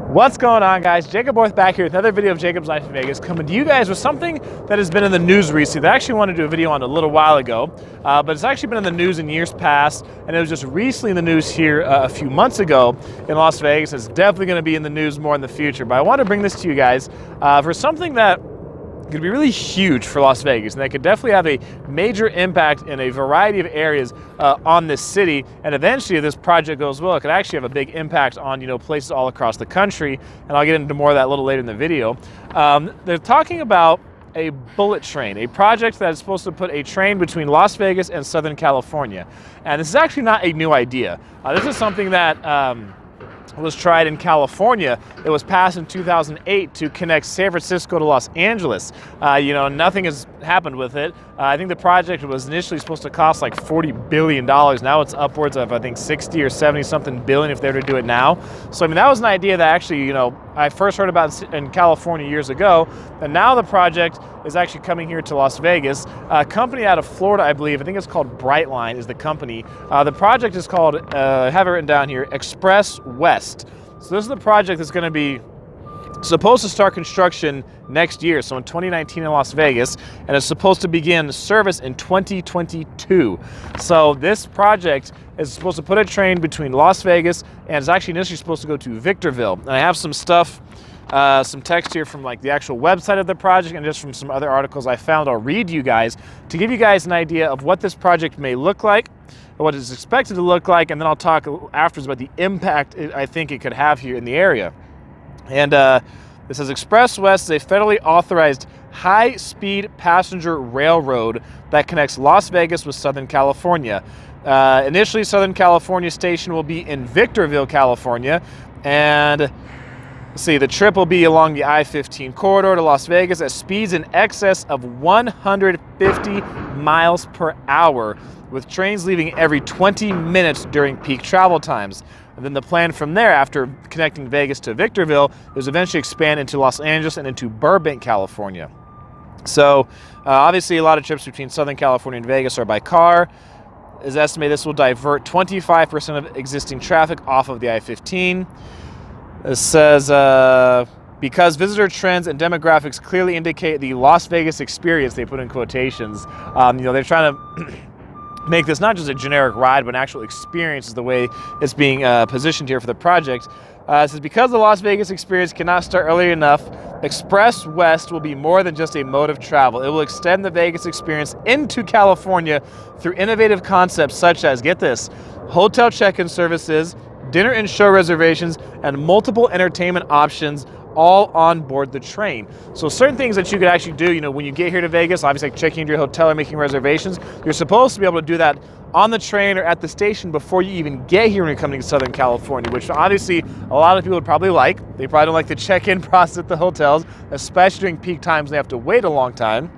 What's going on, guys? Jacob Borth back here with another video of Jacob's Life in Vegas, coming to you guys with something that has been in the news recently that I actually wanted to do a video on a little while ago, but it's actually been in the news in years past, and it was just recently in the news here a few months ago in Las Vegas. It's definitely going to be in the news more in the future, but I want to bring this to you guys for something that could be really huge for Las Vegas, and that could definitely have a major impact in a variety of areas on this city. And eventually, if this project goes well, it could actually have a big impact on places all across the country. And I'll get into more of that a little later in the video. They're talking about a bullet train, a project that is supposed to put a train between Las Vegas and Southern California. And this is actually not a new idea. This is something that was tried in California. It was passed in 2008 to connect San Francisco to Los Angeles. Nothing has happened with it. I think the project was initially supposed to cost like $40 billion. Now it's upwards of, I think, 60 or 70 something billion if they were to do it now. So, I mean, that was an idea that actually, I first heard about in California years ago. And now the project is actually coming here to Las Vegas. A company out of Florida, I believe, I think it's called Brightline is the company. The project is called, I have it written down here, XpressWest. So this is the project that's going to be supposed to start construction next year, so in 2019 in Las Vegas, and it's supposed to begin service in 2022. So this project is supposed to put a train between Las Vegas, and it's actually initially supposed to go to Victorville. And I have some stuff, some text here from like the actual website of the project and just from some other articles I found. I'll read you guys to give you guys an idea of what this project may look like, what it's expected to look like, and then I'll talk afterwards about the impact I think it could have here in the area. And this says XpressWest is a federally authorized high-speed passenger railroad that connects Las Vegas with Southern California. Initially, Southern California station will be in Victorville, California, and let's see, the trip will be along the I-15 corridor to Las Vegas at speeds in excess of 150 miles per hour, with trains leaving every 20 minutes during peak travel times. And then the plan from there, after connecting Vegas to Victorville, is eventually expand into Los Angeles and into Burbank, California. So obviously a lot of trips between Southern California and Vegas are by car. It's estimated this will divert 25% of existing traffic off of the I-15. It says, because visitor trends and demographics clearly indicate the Las Vegas experience, they put in quotations. They're trying to make this not just a generic ride, but an actual experience is the way it's being positioned here for the project. It says, because the Las Vegas experience cannot start early enough, XpressWest will be more than just a mode of travel. It will extend the Vegas experience into California through innovative concepts such as, get this, hotel check-in services, dinner and show reservations, and multiple entertainment options, all on board the train. So certain things that you could actually do, when you get here to Vegas, obviously like checking into your hotel or making reservations, you're supposed to be able to do that on the train or at the station before you even get here when you're coming to Southern California, which obviously a lot of people would probably like. They probably don't like the check-in process at the hotels, especially during peak times. They have to wait a long time.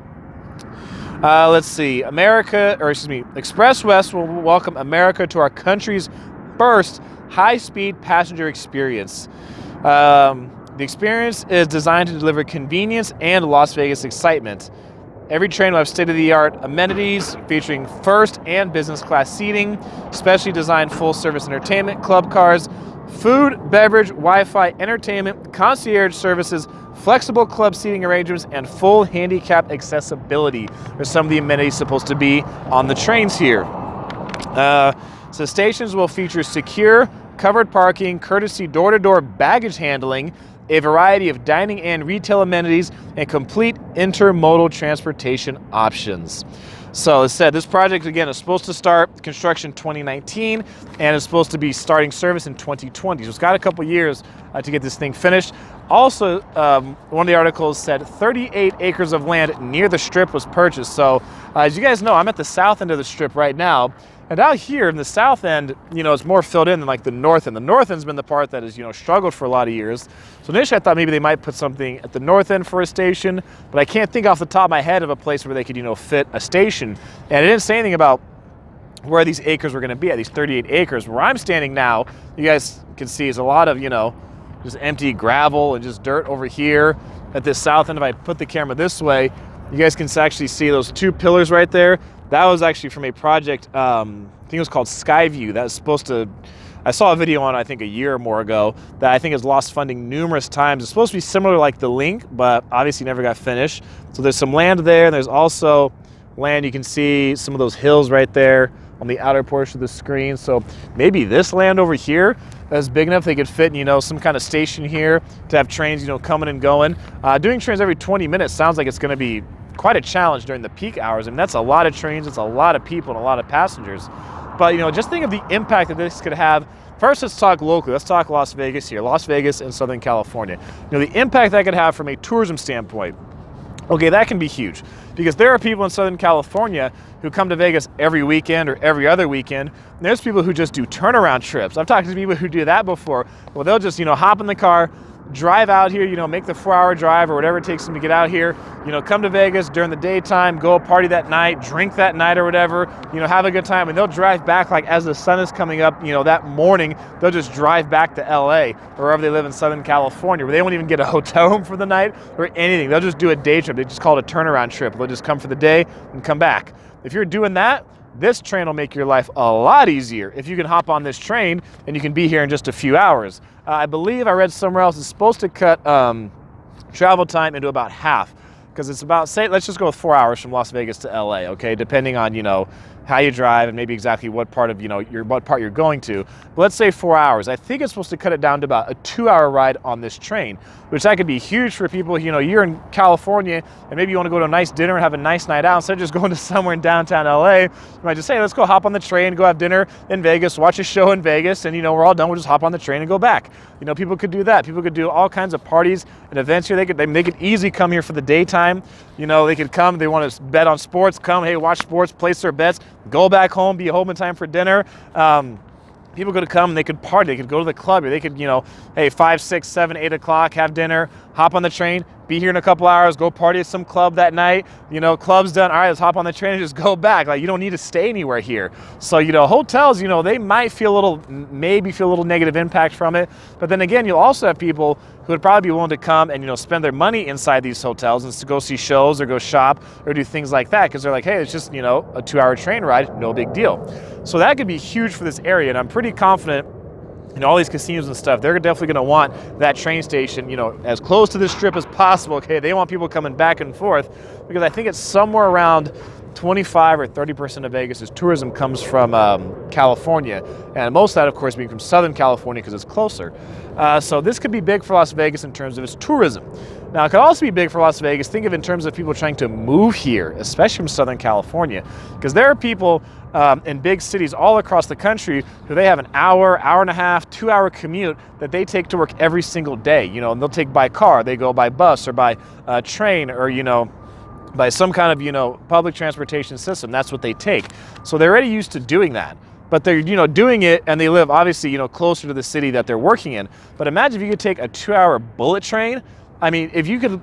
Let's see, XpressWest will welcome America to our country's first high-speed passenger experience. The experience is designed to deliver convenience and Las Vegas excitement. Every train will have state-of-the-art amenities featuring first and business class seating, specially designed full-service entertainment, club cars, food, beverage, Wi-Fi, entertainment, concierge services, flexible club seating arrangements, and full handicap accessibility are some of the amenities supposed to be on the trains here. So stations will feature secure, covered parking, courtesy door-to-door baggage handling, a variety of dining and retail amenities, and complete intermodal transportation options. So as said, this project, again, is supposed to start construction 2019 and is supposed to be starting service in 2020. So it's got a couple years to get this thing finished. Also, one of the articles said 38 acres of land near the Strip was purchased. So as you guys know, I'm at the south end of the Strip right now. And out here in the south end, it's more filled in than like the north end. The north end's been the part that has, struggled for a lot of years. So initially I thought maybe they might put something at the north end for a station, but I can't think off the top of my head of a place where they could, fit a station. And it didn't say anything about where these acres were going to be at, these 38 acres. Where I'm standing now, you guys can see is a lot of, just empty gravel and just dirt over here at this south end. If I put the camera this way, you guys can actually see those two pillars right there. That was actually from a project, I think it was called Skyview. That was supposed to I saw a video on, I think, a year or more ago that I think has lost funding numerous times. It's supposed to be similar like the Link, but obviously never got finished. So there's some land there, and there's also land, you can see some of those hills right there on the outer portion of the screen. So maybe this land over here is big enough they could fit, you know, some kind of station here to have trains, you know, coming and going. Doing trains every 20 minutes sounds like it's going to be quite a challenge during the peak hours. I mean, that's a lot of trains, it's a lot of people and a lot of passengers. But, you know, just think of the impact that this could have. First, let's talk locally. Let's talk Las Vegas here, Las Vegas and Southern California. You know, the impact that could have from a tourism standpoint. Okay, that can be huge because there are people in Southern California who come to Vegas every weekend or every other weekend. And there's people who just do turnaround trips. I've talked to people who do that before. Well, they'll just, you know, hop in the car, drive out here, you know, make the 4-hour drive or whatever it takes them to get out here, you know, come to Vegas during the daytime, go party that night, drink that night or whatever, you know, have a good time, and they'll drive back like as the sun is coming up, you know, that morning, they'll just drive back to LA or wherever they live in Southern California, where they won't even get a hotel room for the night or anything. They'll just do a day trip. They just call it a turnaround trip. They'll just come for the day and come back. If you're doing that, this train will make your life a lot easier if you can hop on this train and you can be here in just a few hours. I believe I read somewhere else it's supposed to cut travel time into about half, because it's about, say, let's just go with 4 hours from Las Vegas to LA, okay, depending on, you know, how you drive and maybe exactly what part of, you know, what part you're going to. But let's say 4 hours. I think it's supposed to cut it down to about a 2-hour ride on this train, which that could be huge for people. You know, you're in California and maybe you want to go to a nice dinner and have a nice night out. Instead of just going to somewhere in downtown LA, you might just say, let's go hop on the train, go have dinner in Vegas, watch a show in Vegas, and, you know, we're all done. We'll just hop on the train and go back. You know, people could do that. People could do all kinds of parties and events here. They could easily come here for the daytime. You know, they could come, they want to bet on sports, come, hey, watch sports, place their bets, go back home, be home in time for dinner. People could come and they could party, they could go to the club, or they could, you know, hey, 5, 6, 7, 8 o'clock, have dinner, hop on the train, be here in a couple hours, go party at some club that night. You know, club's done, all right, let's hop on the train and just go back. Like, you don't need to stay anywhere here. So, you know, hotels, you know, they might feel a little, maybe feel a little negative impact from it. But then again, you'll also have people who would probably be willing to come and, you know, spend their money inside these hotels and to go see shows or go shop or do things like that, because they're like, hey, it's just, you know, a 2-hour train ride, no big deal. So that could be huge for this area, and I'm pretty confident, you know, all these casinos and stuff, they're definitely going to want that train station, you know, as close to the Strip as possible. Okay, they want people coming back and forth, because I think it's somewhere around 25 or 30% of Vegas's tourism comes from California, and most of that, of course, being from Southern California because it's closer. So this could be big for Las Vegas in terms of its tourism. Now, it could also be big for Las Vegas. Think of it in terms of people trying to move here, especially from Southern California, because there are people in big cities all across the country who they have an hour, hour and a half, 2-hour commute that they take to work every single day. You know, and they'll take by car, they go by bus or by train, or, you know, by some kind of, you know, public transportation system. That's what they take. So they're already used to doing that. But they're, you know, doing it, and they live obviously, you know, closer to the city that they're working in. But imagine if you could take a 2-hour bullet train. I mean, if you could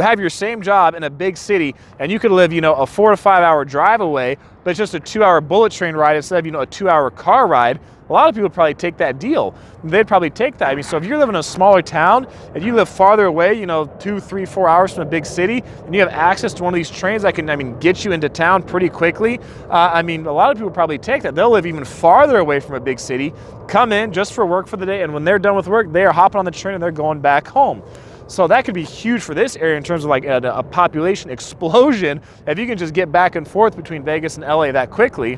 have your same job in a big city and you could live, you know, a 4 to 5 hour drive away, but it's just a 2-hour bullet train ride instead of, you know, a 2-hour car ride, a lot of people would probably take that deal. They'd probably take that. I mean, so if you're living in a smaller town and you live farther away, you know, 2, 3, 4 hours from a big city, and you have access to one of these trains that can, I mean, get you into town pretty quickly, I mean, a lot of people would probably take that. They'll live even farther away from a big city, come in just for work for the day, and when they're done with work, they are hopping on the train and they're going back home. So that could be huge for this area in terms of like a population explosion. If you can just get back and forth between Vegas and LA that quickly,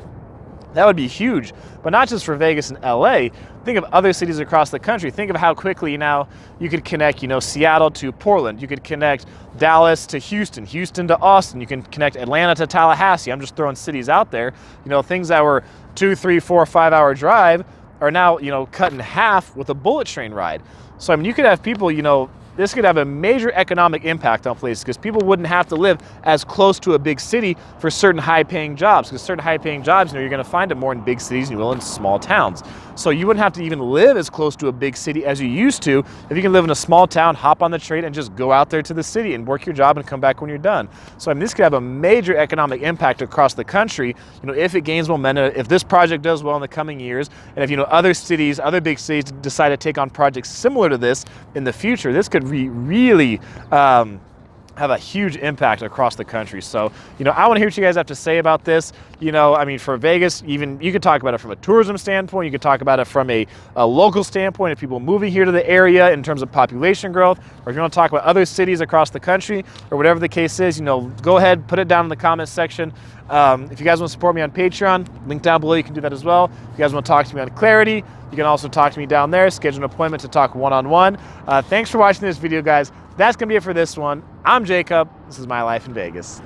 that would be huge. But not just for Vegas and LA. Think of other cities across the country. Think of how quickly now you could connect, you know, Seattle to Portland. You could connect Dallas to Houston, Houston to Austin. You can connect Atlanta to Tallahassee. I'm just throwing cities out there. You know, things that were 2, 3, 4, 5 hour drive are now, you know, cut in half with a bullet train ride. So, I mean, you could have people, you know, this could have a major economic impact on places because people wouldn't have to live as close to a big city for certain high-paying jobs, because certain high-paying jobs, you know, you're going to find them more in big cities than you will in small towns. So you wouldn't have to even live as close to a big city as you used to. If you can live in a small town, hop on the train and just go out there to the city and work your job and come back when you're done. So, I mean, this could have a major economic impact across the country, you know, if it gains momentum, if this project does well in the coming years, and if, you know, other cities, other big cities decide to take on projects similar to this in the future. This could be really have a huge impact across the country. So, you know, I want to hear what you guys have to say about this. You know, I mean, for Vegas, even you could talk about it from a tourism standpoint. You could talk about it from a local standpoint of people moving here to the area in terms of population growth, or if you want to talk about other cities across the country, or whatever the case is, you know, go ahead, put it down in the comments section. If you guys want to support me on Patreon, link down below, you can do that as well. If you guys want to talk to me on Clarity, you can also talk to me down there, schedule an appointment to talk one-on-one. Thanks for watching this video, guys. That's going to be it for this one. I'm Jacob. This is My Life in Vegas.